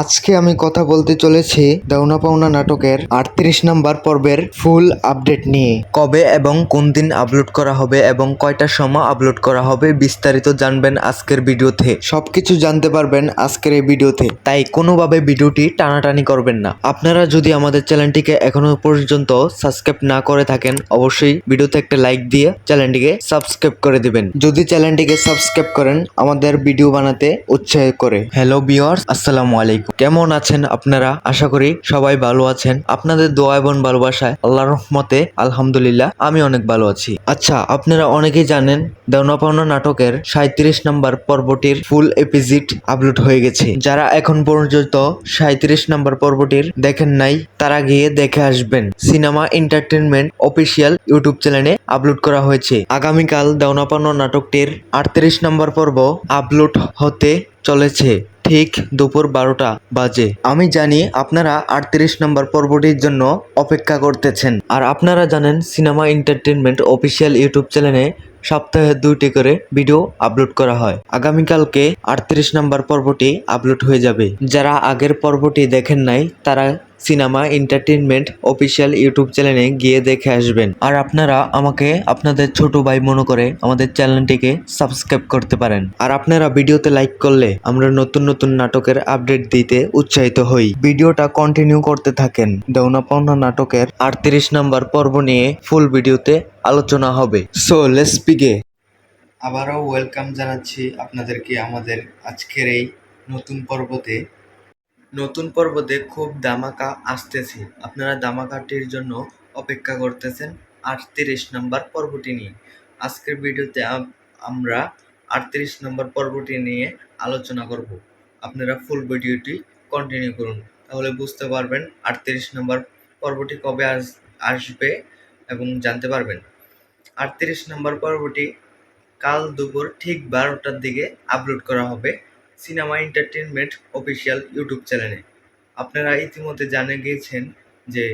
আজকে আমি কথা বলতে চলেছি দেওনা পাওনা নাটকের 38 নম্বর পর্বের ফুল আপডেট নিয়ে। কবে এবং কোন দিন আপলোড করা হবে এবং কয়টার সময় আপলোড করা হবে বিস্তারিত জানবেন আজকের ভিডিওতে। সবকিছু জানতে পারবেন আজকের এই ভিডিওতে, তাই কোনোভাবে ভিডিওটি টানাটানি করবেন না। আপনারা যদি আমাদের চ্যানেলটিকে এখনো পর্যন্ত সাবস্ক্রাইব না করে থাকেন, অবশ্যই ভিডিওতে একটা লাইক দিয়ে চ্যানেলটিকে সাবস্ক্রাইব করে দিবেন। যদি চ্যানেলটিকে সাবস্ক্রাইব করেন আমাদের ভিডিও বানাতে উৎসাহ করে। হ্যালো ভিউয়ার্স, আসসালামু আলাইকুম। কেমন আছেন আপনারা? আশা করি সবাই ভালো আছেন। আপনাদের দোয়া এবং ভালোবাসায় আল্লাহর রহমতে আলহামদুলিল্লাহ আমি অনেক ভালো আছি। আচ্ছা, আপনারা অনেকেই জানেন দেওনা পাওনা নাটকের 37 নম্বর পর্বটির ফুল এপিসোড আপলোড হয়ে গেছে। যারা এখন পর্যন্ত 37 নম্বর পর্বটির দেখেন নাই তারা গিয়ে দেখে আসবেন। সিনেমা এন্টারটেইনমেন্ট অফিসিয়াল ইউটিউব চ্যানেলে আপলোড করা হয়েছে। আগামীকাল দেওনা পাওনা নাটকটির 38 নম্বর পর্ব আপলোড হতে চলেছে ঠিক দুপুর 12টা বাজে। আমি জানি আপনারা 38 নম্বর পর্বটির জন্য অপেক্ষা করতেছেন, আর আপনারা জানেন সিনেমা এন্টারটেইনমেন্ট অফিসিয়াল ইউটিউব চ্যানেলে সপ্তাহে 2টি করে ভিডিও আপলোড করা হয়। আগামীকালকে 38 নম্বর পর্বটি আপলোড হয়ে যাবে। যারা আগের পর্বটি দেখেন নাই তারা সিনেমা এন্টারটেইনমেন্ট অফিসিয়াল ইউটিউব চ্যানেলে গিয়ে দেখে আসবেন। আর আপনারা আমাকে আপনাদের ছোট ভাই মনে করে আমাদের চ্যানেলটিকে সাবস্ক্রাইব করতে পারেন। আর আপনারা ভিডিওতে লাইক করলে আমরা নতুন নতুন নাটকের আপডেট দিতে উৎসাহিত হই। ভিডিওটা কন্টিনিউ করতে থাকেন। দেওনা পাওনা নাটকের 38 নম্বর পর্ব নিয়ে ফুল ভিডিওতে আলোচনা হবে। So let's begin. আবারও ওয়েলকাম জানাচ্ছি আপনাদেরকে আমাদের আজকের এই নতুন পর্বতে খুব ধামাকা আসতেছে। আপনারা ধামাকাটির জন্য অপেক্ষা করতেছেন 38 নম্বর পর্বটি নিয়ে। আজকের ভিডিওতে আমরা 38 নম্বর পর্বটি নিয়ে আলোচনা করব। আপনারা ফুল ভিডিওটি কন্টিনিউ করুন, তাহলে বুঝতে পারবেন 38 নম্বর পর্বটি কবে আসবে এবং জানতে পারবেন। 38 নম্বর পর্বটি কাল দুপুর ঠিক 12টার দিকে আপলোড করা হবে সিনেমা এন্টারটেইনমেন্ট অফিসিয়াল ইউটিউব চ্যানেলে। আপনারা ইতিমধ্যে জানে গিয়েছেন যে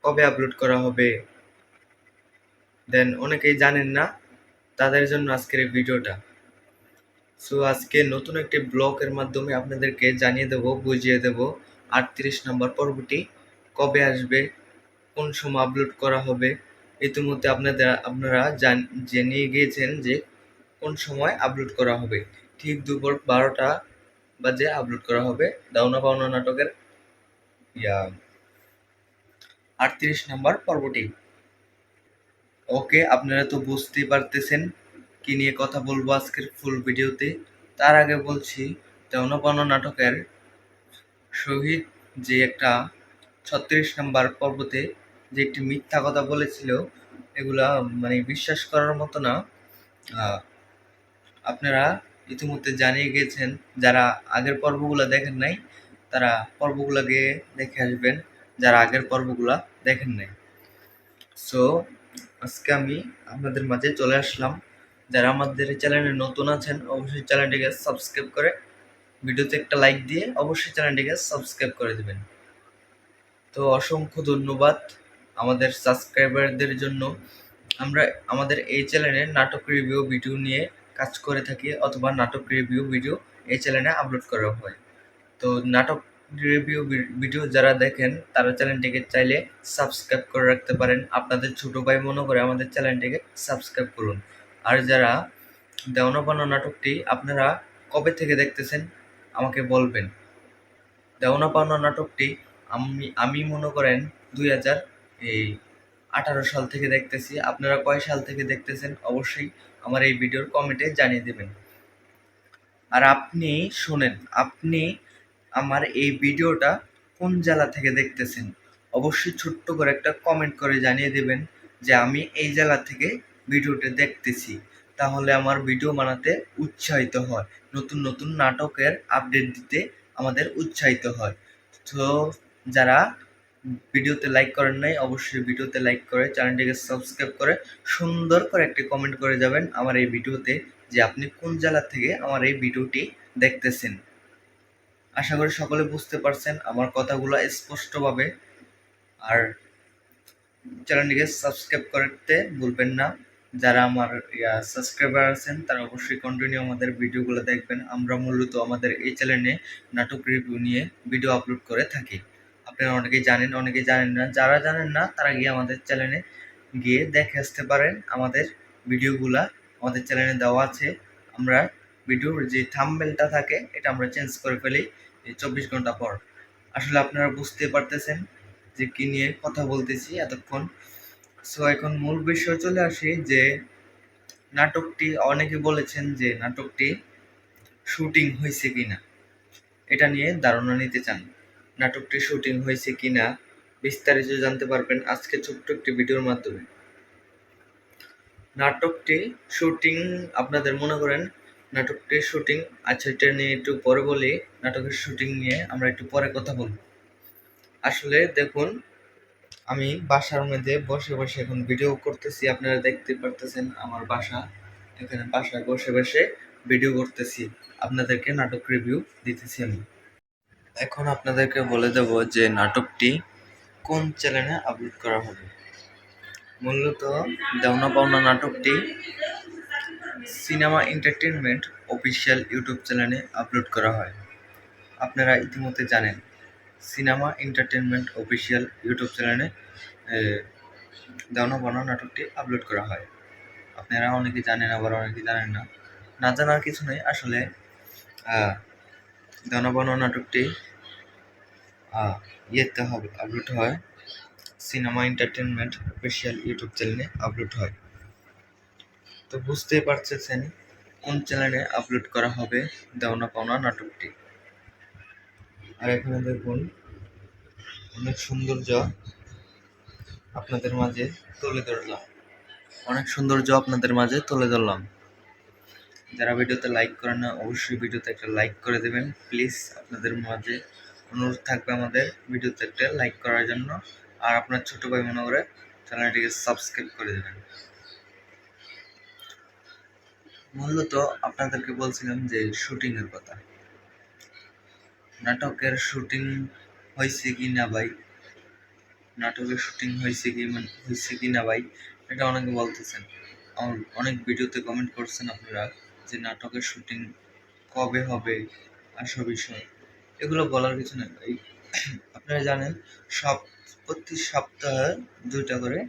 কবে আপলোড করা হবে, দেন অনেকেই জানেন না, তাদের জন্য আজকের এই ভিডিওটা। সো আজকে নতুন একটি ব্লগের মাধ্যমে আপনাদেরকে জানিয়ে দেব, বুঝিয়ে দেব 38 নম্বর পর্বটি কবে আসবে, কোন সময় আপলোড করা হবে। ইতিমধ্যে আপনারা জেনে গিয়েছেন যে কোন সময় আপলোড করা হবে। ঠিক দুপুর 12টা বাজে আপলোড করা হবে দেওনা পাওনা নাটকের 38 নম্বর পর্বটি। ওকে, আপনারা তো বুঝতেই পারতেছেন কি নিয়ে কথা বলবো আজকের ফুল ভিডিওতে। তার আগে বলছি, দেওনা পাওনা নাটকের শহীদ যে একটা 36 নম্বর পর্বতে যে একটি মিথ্যা কথা বলেছিল, এগুলা মানে বিশ্বাস করার মতো না। আপনারা ইতিমধ্যে জানিয়ে গিয়েছেন, যারা আগের পর্বগুলো দেখেন নাই তারা পর্বগুলো গিয়ে দেখে আসবেন, যারা আগের পর্বগুলো দেখেন নাই। সো আজকে আমি আপনাদের মাঝে চলে আসলাম। যারা আমাদের চ্যানেলে নতুন আছেন অবশ্যই চ্যানেলটিকে সাবস্ক্রাইব করে ভিডিওতে একটা লাইক দিয়ে অবশ্যই চ্যানেলটিকে সাবস্ক্রাইব করে দেবেন। তো অসংখ্য ধন্যবাদ আমাদের সাবস্ক্রাইবারদের জন্য। আমরা আমাদের এই চ্যানেলে নাটক রিভিউ ভিডিও নিয়ে কাজ করে থাকি, অথবা নাটক রিভিউ ভিডিও এই চ্যানেলে আপলোড করা হয়। তো নাটক রিভিউ ভিডিও যারা দেখেন তারা চ্যানেলটিকে চাইলে সাবস্ক্রাইব করে রাখতে পারেন। আপনাদের ছোট ভাই মনে করে আমাদের চ্যানেলটিকে সাবস্ক্রাইব করুন। আর যারা দেওনা পাওনা নাটকটি আপনারা কবে থেকে দেখতেছেন আমাকে বলবেন। দেওনা পাওনা নাটকটি আমি মনে করেন 2018 সাল থেকে দেখতেছি। আপনারা কয় সাল থেকে দেখতেছেন অবশ্যই আমার এই ভিডিওর কমেন্টে জানিয়ে দেবেন। আর আপনি শুনেন, আপনি আমার এই ভিডিওটা কোন জেলা থেকে দেখতেছেন অবশ্যই ছোট্ট করে একটা কমেন্ট করে জানিয়ে দেবেন যে আমি এই জেলা থেকে ভিডিওটা দেখতেছি। তাহলে আমার ভিডিও বানাতে উৎসাহিত হয়, নতুন নতুন নাটকের আপডেট দিতে আমাদের উৎসাহিত হয়। তো যারা ভিডিওতে লাইক করেন নাই অবশ্যই ভিডিওতে লাইক করে চ্যানেলটিকে সাবস্ক্রাইব করে সুন্দর করে একটি কমেন্ট করে যাবেন আমার এই ভিডিওতে যে আপনি কোন জেলা থেকে আমার এই ভিডিওটি দেখতেছেন। আশা করি সকলে বুঝতে পারছেন আমার কথাগুলো স্পষ্টভাবে। আর চ্যানেলটিকে সাবস্ক্রাইব করতে ভুলবেন না। যারা আমার সাবস্ক্রাইবার আছেন তারা অবশ্যই কন্টিনিউ আমাদের ভিডিওগুলো দেখবেন। আমরা মূলত আমাদের এই চ্যানেলে নাটক রিভিউ নিয়ে ভিডিও আপলোড করে থাকি। আপনারা অনেকেই জানেন, অনেকেই জানেন না। যারা জানেন না তারা গিয়ে আমাদের চ্যানেলে গিয়ে দেখে আসতে পারেন। আমাদের ভিডিওগুলা আমাদের চ্যানেলে দেওয়া আছে। আমরা ভিডিওর যে থাম্বনেলটা থাকে এটা আমরা চেঞ্জ করে ফেলি এই 24 ঘন্টা পর। আসলে আপনারা বুঝতে পারতেছেন যে কি নিয়ে কথা বলতেছি এতক্ষণ। সো এখন মূল বিষয় চলে আসি যে নাটকটি, অনেকে বলেছেন যে নাটকটি শুটিং হয়েছে কিনা, এটা নিয়ে ধারণা নিতে চান। নাটকটি শুটিং হয়েছে কিনা বিস্তারিত জানতে পারবেন আজকে ছোট্ট একটি ভিডিওর মাধ্যমে। নাটকটি শুটিং, আপনাদের মনে করেন নাটকটির শুটিং, আচ্ছা এটা নিয়ে একটু পরে বলি। নাটকের শুটিং নিয়ে আমরা একটু পরে কথা বলবো। আসলে দেখুন, আমি বাসার মধ্যে বসে বসে এখন ভিডিও করতেছি। আপনারা দেখতে পারতেছেন আমার বাসা। এখানে বাসায় বসে বসে ভিডিও করতেছি, আপনাদেরকে নাটক রিভিউ দিতেছি আমি। এখন আপনাদেরকে বলে দেব যে নাটকটি কোন চ্যানেলে আপলোড করা হবে। মূলত দেওনা পাওনা নাটকটি সিনেমা এন্টারটেনমেন্ট অফিসিয়াল ইউটিউব চ্যানেলে আপলোড করা হয়। আপনারা ইতিমধ্যে জানেন সিনেমা এন্টারটেনমেন্ট অফিসিয়াল ইউটিউব চ্যানেলে দেওনা পাওনা নাটকটি আপলোড করা হয়। আপনারা অনেকে জানেন, আবার অনেকে জানেন না। না জানার কিছু নেই। আসলে দেওনা পাওনা নাটকটি ইয়েতে হবে, আপলোড হয় সিনেমা এন্টারটেনমেন্ট অফিসিয়াল ইউটিউব চ্যানেলে আপলোড হয়। তো বুঝতেই পারতেছেন কোন চ্যানেলে আপলোড করা হবে দেওনা পাওনা নাটকটি। আর এখানে দেখুন অনেক সৌন্দর্য আপনাদের মাঝে তুলে ধরলাম, অনেক সৌন্দর্য আপনাদের মাঝে তুলে ধরলাম। যারা ভিডিওতে লাইক করেন না অবশ্যই ভিডিওতে একটা লাইক করে দেবেন প্লিজ। আপনাদের মাঝে অনুরোধ থাকবে আমাদের ভিডিওতে একটা লাইক করার জন্য। আর আপনার ছোট ভাই মনে করে চ্যানেলটিকে সাবস্ক্রাইব করে দেবেন। মূলত আপনাদেরকে বলছিলাম যে শুটিং এর কথা। নাটকের শুটিং হয়েছে কি না ভাই, নাটকের শুটিং হয়েছে কি না ভাই, এটা অনেকে বলতেছেন। অনেক ভিডিওতে কমেন্ট করছেন আপনারা যে নাটকের শুটিং কবে হবে, আসল বিষয় এগুলো বলার কিছু নেই ভাই। আপনারা জানেন প্রতি সপ্তাহে 2টা করে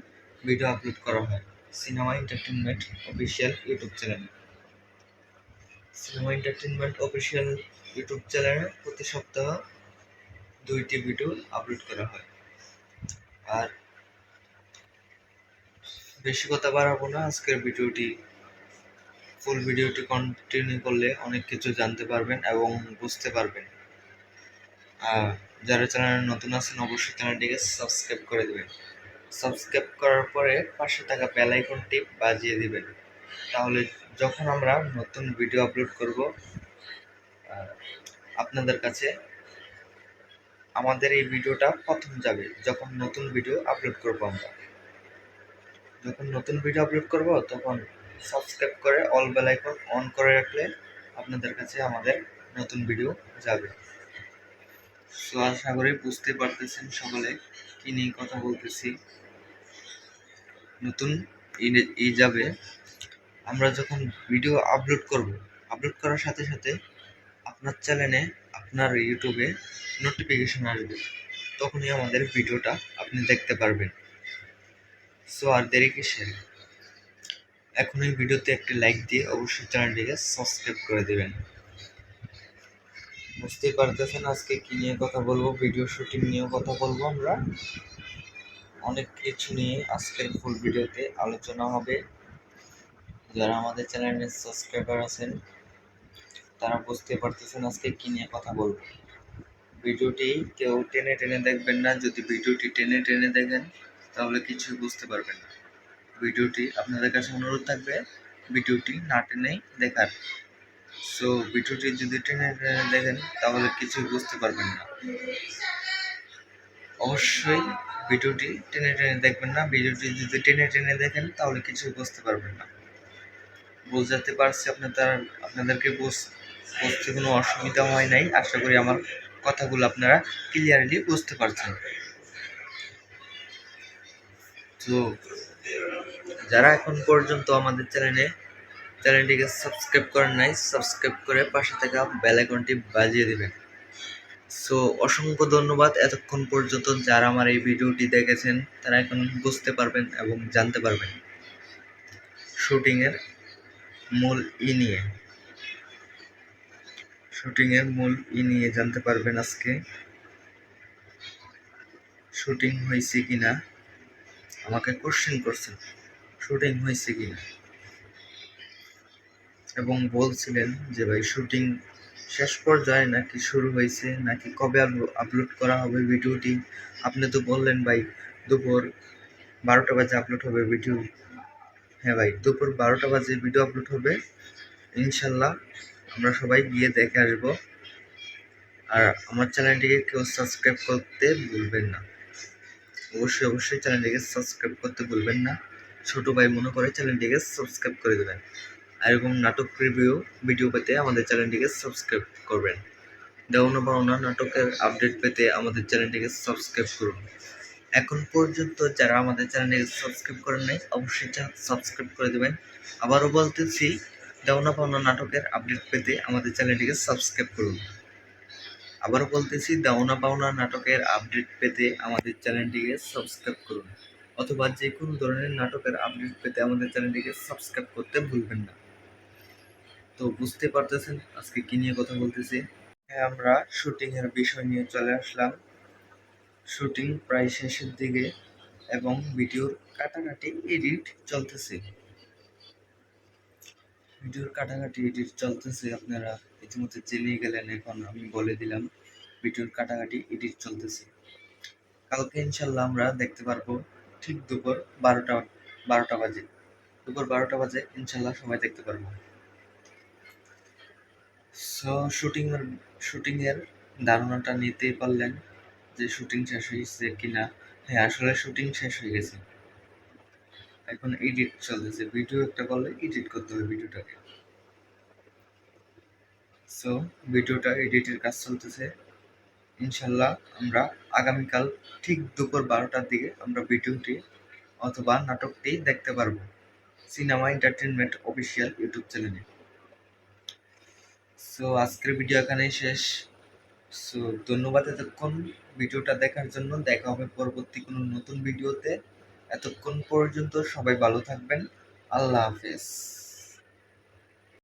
ভিডিও আপলোড করা হয় সিনেমা এন্টারটেনমেন্ট অফিসিয়াল ইউটিউব চ্যানেলে। সিনেমা এন্টারটেনমেন্ট অফিসিয়াল ইউটিউব চ্যানেলে প্রতি সপ্তাহ 2টি ভিডিও আপলোড করা হয়। আর বেশি কথা বাড়াবো না, আজকের ফুল ভিডিওটি কন্টিনিউ করলে অনেক কিছু জানতে পারবেন এবং বুঝতে পারবেন। যারা চ্যানেলে নতুন আছেন অবশ্যই চ্যানেলটিকে সাবস্ক্রাইব করে দেবেন। সাবস্ক্রাইব করার পরে পাশে থাকা বেল আইকনটি বাজিয়ে দিবেন, তাহলে যখন আমরা নতুন ভিডিও আপলোড করব আপনাদের কাছে আমাদের এই ভিডিওটা প্রথম যাবে। যখন নতুন ভিডিও আপলোড করব তখন সাবস্ক্রাইব করে অল বেল আইকন অন করে রাখলে আপনাদের কাছে আমাদের নতুন ভিডিও যাবে। সো আশা করি বুঝতে পারতেছেন সকলে কি নিয়ে কথা বলতেছি। নতুন এই যাবে, আমরা যখন ভিডিও আপলোড করার সাথে সাথে আপনার চ্যানেলে, আপনার ইউটিউবে নোটিফিকেশন আসবে, তখনই আমাদের ভিডিওটা আপনি দেখতে পারবেন। সো আর দেরি কিসের, এখনই ভিডিওতে একটি লাইক দিয়ে অবশ্যই চ্যানেলটিকে সাবস্ক্রাইব করে দেবেন। বুঝতেই পারতেছেন আজকে কি নিয়ে কথা বলবো, ভিডিও শুটিং নিয়েও কথা বলবো। আমরা অনেক কিছু নিয়ে আজকের ফুল ভিডিওতে আলোচনা হবে। যারা আমাদের চ্যানেলের সাবস্ক্রাইবার আছেন তারা বুঝতে পারতেছেন আজকে কি নিয়ে কথা বলবো। ভিডিওটি কেউ টেনে টেনে দেখবেন না। যদি ভিডিওটি টেনে টেনে দেখেন তাহলে কিছুই বুঝতে পারবেন না। ভিডিওটি আপনাদের কাছে অনুরোধ থাকবে ভিডিওটি না টেনেই দেখার। সো ভিডিওটি যদি টেনে টেনে দেখেন তাহলে কিছুই বুঝতে পারবেন না। অবশ্যই ভিডিওটি টেনে টেনে দেখবেন না। ভিডিওটি যদি টেনে টেনে দেখেন তাহলে কিছুই বুঝতে পারবেন না। বুঝতে পারছি আপনাদেরকে বুঝতে কোনো অসুবিধা হয় নাই। আশা করি আমার কথাগুলো আপনারা ক্লিয়ারলি বুঝতে পারছেন। তো যারা এখন পর্যন্ত আমাদের চ্যানেলটিকে সাবস্ক্রাইব করেন নাই, সাবস্ক্রাইব করে পাশে থাকা বেল আইকনটি বাজিয়ে দিবেন। সো অসংখ্য ধন্যবাদ এতক্ষণ পর্যন্ত যারা আমার এই ভিডিওটি দেখেছেন, তারা এখন বুঝতে পারবেন এবং জানতে পারবেন শুটিংয়ের মূল নিয়ে জানতে পারবেন আজকে শুটিং হয়েছে কিনা। আমাকে কোশ্চেন করছেন শুটিং হয়েছে কিনা এবং বলছিলেন যে ভাই শুটিং শেষ পর্যায়ে নাকি শুরু হয়েছে, নাকি কবে আপলোড করা হবে ভিডিওটি। আপনি তো বললেন ভাই দুপুর 12টা বাজে আপলোড হবে ভিডিও। হ্যাঁ ভাই, দুপুর 12টা বাজে ভিডিও আপলোড হবে ইনশাল্লাহ। আমরা সবাই গিয়ে দেখে আসবো। আর আমার চ্যানেলটিকে কেউ সাবস্ক্রাইব করতে ভুলবেন না, অবশ্যই চ্যানেলটিকে সাবস্ক্রাইব করতে ভুলবেন না। ছোট ভাই মনে করে চ্যানেলটিকে সাবস্ক্রাইব করে দেবেন। আর এরকম নাটক রিভিউ ভিডিও পেতে আমাদের চ্যানেলটিকে সাবস্ক্রাইব করবেন। দেওনা পাওনা নাটকের আপডেট পেতে আমাদের চ্যানেলটিকে সাবস্ক্রাইব করুন। এখন পর্যন্ত যারা আমাদের চ্যানেলটিকে সাবস্ক্রাইব করেন নাই, অবশ্যই সাবস্ক্রাইব করে দেবেন। আবারও বলতেছি, দেওনা পাওনা নাটকের আপডেট পেতে আমাদের চ্যানেলটিকে সাবস্ক্রাইব করুন। আবারও বলতেছি, দেওনা পাওনা নাটকের আপডেট পেতে আমাদের চ্যানেলটিকে সাবস্ক্রাইব করুন, অথবা যে কোনো ধরনের নাটকের আপডেট পেতে আমাদের চ্যানেলটিকে সাবস্ক্রাইব করতে ভুলবেন না। তো বুঝতে পারতেছেন আজকে কি নিয়ে কথা বলতেছি। হ্যাঁ, আমরা শুটিং এর বিষয় নিয়ে চলে আসলাম। শুটিং প্রায় শেষের দিকে এবং ভিডিওর কাটাকাটি এডিট চলতেছে। আপনারা ইতিমধ্যে জেনে গেলেন, এখন আমি বলে দিলাম ভিডিওর কাটাকাটি এডিট চলতেছে। কালকে ইনশাল্লাহ আমরা দেখতে পারবো ঠিক দুপুর 12টা বাজে। দুপুর 12টা বাজে ইনশাল্লাহ সবাই দেখতে পারবো। সো শুটিং এর ধারণাটা নিতেই পারলেন যে শুটিং শেষ হয়েছে কিনা। হ্যাঁ, আসলে শুটিং শেষ হয়ে গেছে, এখন এডিট চলতেছে। ভিডিও একটা করলে এডিট করতে হবে ভিডিওটাকে। সো ভিডিওটা এডিটের কাজ চলতেছে। ইনশাল্লাহ আমরা আগামীকাল ঠিক দুপুর 12টার দিকে আমরা ভিডিওটি অথবা নাটকটি দেখতে পারবো সিনেমা এন্টারটেনমেন্ট অফিসিয়াল ইউটিউব চ্যানেলে। সো আজকের ভিডিও এখানেই শেষ। সো ধন্যবাদ এতক্ষণ ভিডিওটা দেখার জন্য। দেখা হবে পরবর্তী কোনো নতুন ভিডিওতে। এতক্ষণ পর্যন্ত সবাই ভালো থাকবেন। আল্লাহ হাফেজ।